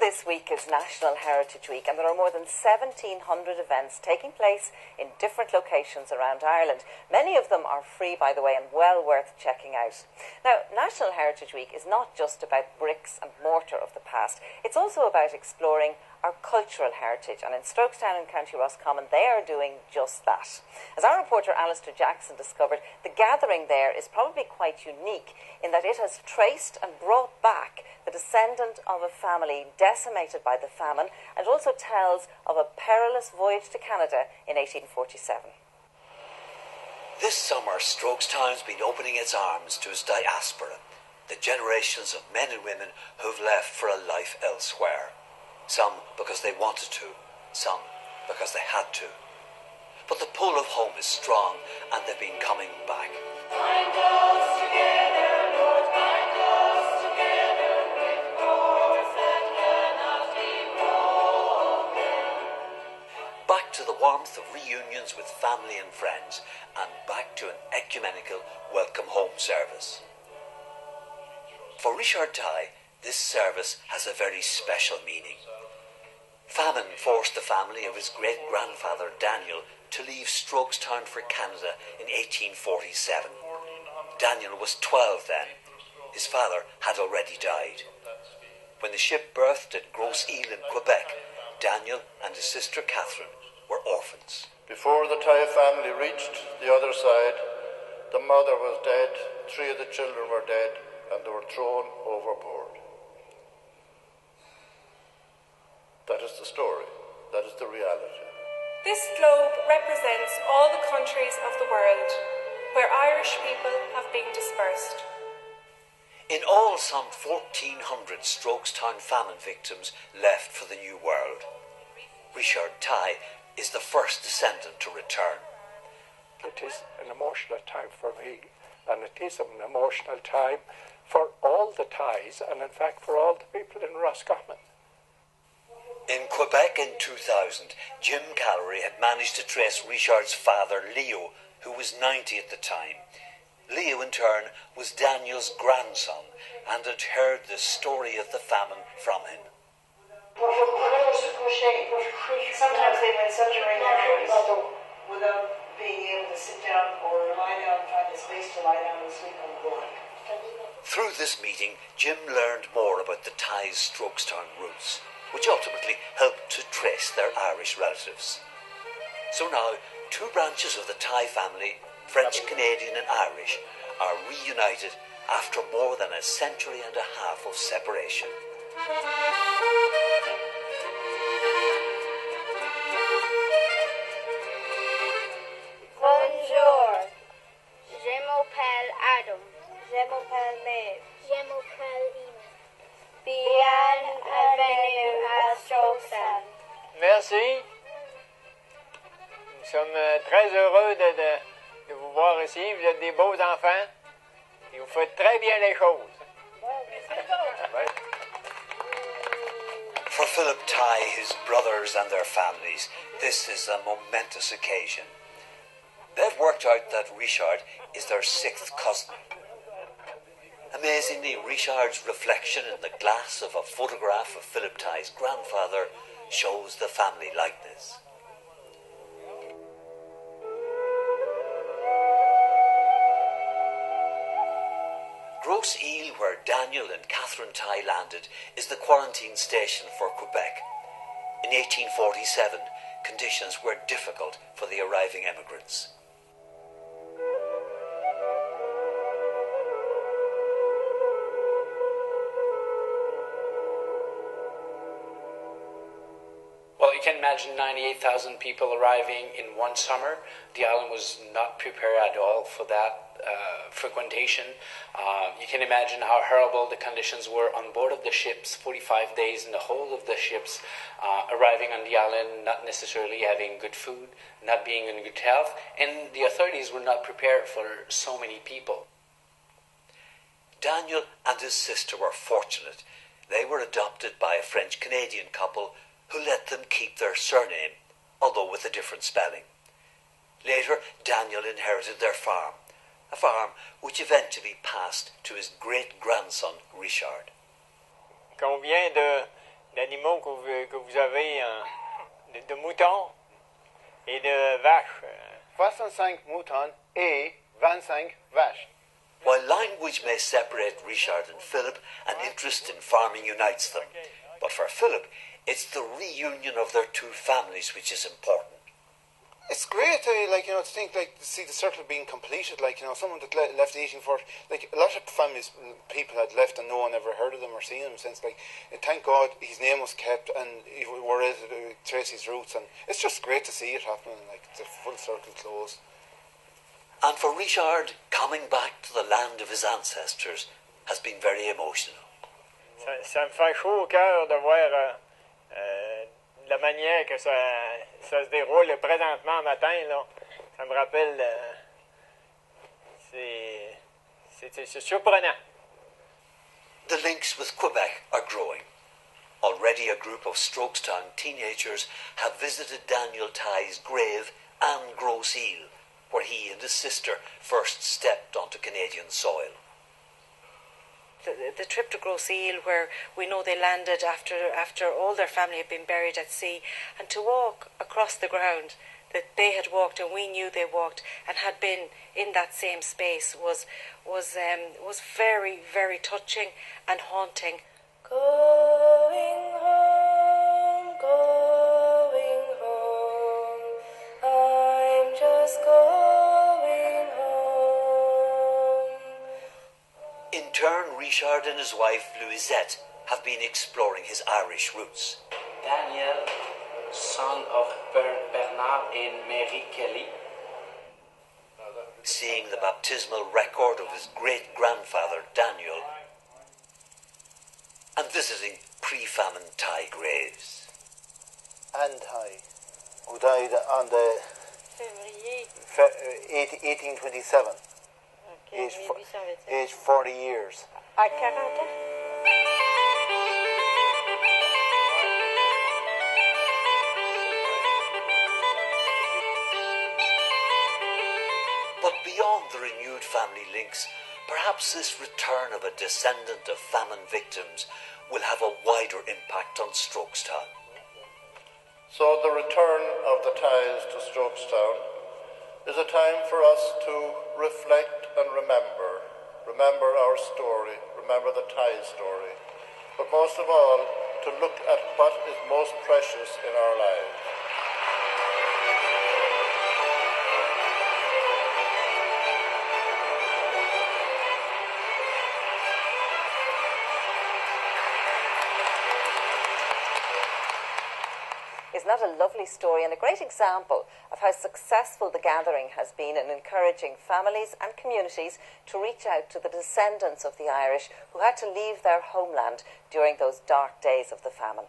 this week is National Heritage Week, and there are more than 1,700 events taking place in different locations around Ireland. Many of them are free, by the way, and well worth checking out. Now, National Heritage Week is not just about bricks and mortar of the past. It's also about exploring our cultural heritage, and in Strokestown in County Roscommon they are doing just that. As our reporter Alistair Jackson discovered, the gathering there is probably quite unique in that it has traced and brought back the descendant of a family decimated by the famine, and also tells of a perilous voyage to Canada in 1847. This summer, Strokestown's been opening its arms to its diaspora, the generations of men and women who've left for a life elsewhere. Some because they wanted to, some because they had to. But the pull of home is strong, and they've been coming back. Bind us together, Lord, bind us together with cords that cannot be broken. Back to the warmth of reunions with family and friends, and back to an ecumenical welcome home service. For Richard Tighe, this service has a very special meaning. Famine forced the family of his great-grandfather Daniel to leave Strokestown for Canada in 1847. Daniel was 12 then. His father had already died. When the ship berthed at Grosse Île in Quebec, Daniel and his sister Catherine were orphans. Before the Tighe family reached the other side, the mother was dead, 3 of the children were dead, and they were thrown overboard. That is the story. That is the reality. This globe represents all the countries of the world where Irish people have been dispersed. In all, some 1,400 Strokestown famine victims left for the New World. Richard Tighe is the first descendant to return. It is an emotional time for me, and it is an emotional time for all the Tighes, and in fact for all the people in Roscommon. In Quebec in 2000, Jim Callery had managed to trace Richard's father, Leo, who was 90 at the time. Leo, in turn, was Daniel's grandson and had heard the story of the famine from him. Sometimes they went centering their hands without being able to sit down or lie down, find a space to lie down and sleep on the floor. Through this meeting, Jim learned more about the Tighe's Strokestown roots, which ultimately helped to trace their Irish relatives. So now, 2 branches of the Tighe family, French, Canadian and Irish, are reunited after more than a century and a half of separation. Bonjour. Je m'appelle Adam. Je m'appelle Maeve. Je m'appelle Ina. Bienvenue à Strokestown. Merci. Nous sommes très heureux de vous voir ici. Vous êtes des beaux enfants et vous faites très bien les choses. For Philip Tighe, his brothers and their families, this is a momentous occasion. They've worked out that Richard is their 6th cousin. Amazingly, Richard's reflection in the glass of a photograph of Philip Tighe's grandfather shows the family likeness. Grosse Île, where Daniel and Catherine Tighe landed, is the quarantine station for Quebec. In 1847, conditions were difficult for the arriving emigrants. Well, you can imagine 98,000 people arriving in one summer. The island was not prepared at all for that frequentation. You can imagine how horrible the conditions were on board of the ships, 45 days in the hold of the ships, arriving on the island, not necessarily having good food, not being in good health, and the authorities were not prepared for so many people. Daniel and his sister were fortunate. They were adopted by a French-Canadian couple who let them keep their surname, although with a different spelling. Later, Daniel inherited their farm, a farm which eventually passed to his great-grandson, Richard. Qu'on vient d'animaux que vous avez, de moutons et de vaches. 65 moutons et 25 vaches. While language may separate Richard and Philip, an interest in farming unites them. But for Philip, it's the reunion of their two families which is important. It's great, to think, to see the circle being completed, someone that left eating for, a lot of families, people had left and no one ever heard of them or seen them since, thank God his name was kept and we're able to trace his roots, and it's just great to see it happening, the full circle closed. And for Richard, coming back to the land of his ancestors has been very emotional. Ça me fait chaud au cœur de voir la manière que ça se déroule présentement matin, là. Ça me rappelle... c'est surprenant. The links with Quebec are growing. Already a group of Strokestown teenagers have visited Daniel Tighe's grave and Grosse Ile, where he and his sister first stepped onto Canadian soil. The trip to Grosse Ile, where we know they landed after all their family had been buried at sea, and to walk across the ground that they had walked and we knew they walked and had been in that same space was very, very touching and haunting. Going home, I'm just going home. In turn, Richard and his wife Louisette have been exploring his Irish roots. Daniel, son of Bernard and Mary Kelly. Seeing the baptismal record of his great-grandfather Daniel and visiting pre-famine Thai graves. And Thai, who died on the 1827, age 40 years. À 40 ans. But beyond the renewed family links, perhaps this return of a descendant of famine victims will have a wider impact on Strokestown. So the return of the ties to Strokestown is a time for us to reflect and remember our story, remember the Thai story, but most of all, to look at what is most precious in our lives. Isn't that a lovely story and a great example of how successful the gathering has been in encouraging families and communities to reach out to the descendants of the Irish who had to leave their homeland during those dark days of the famine?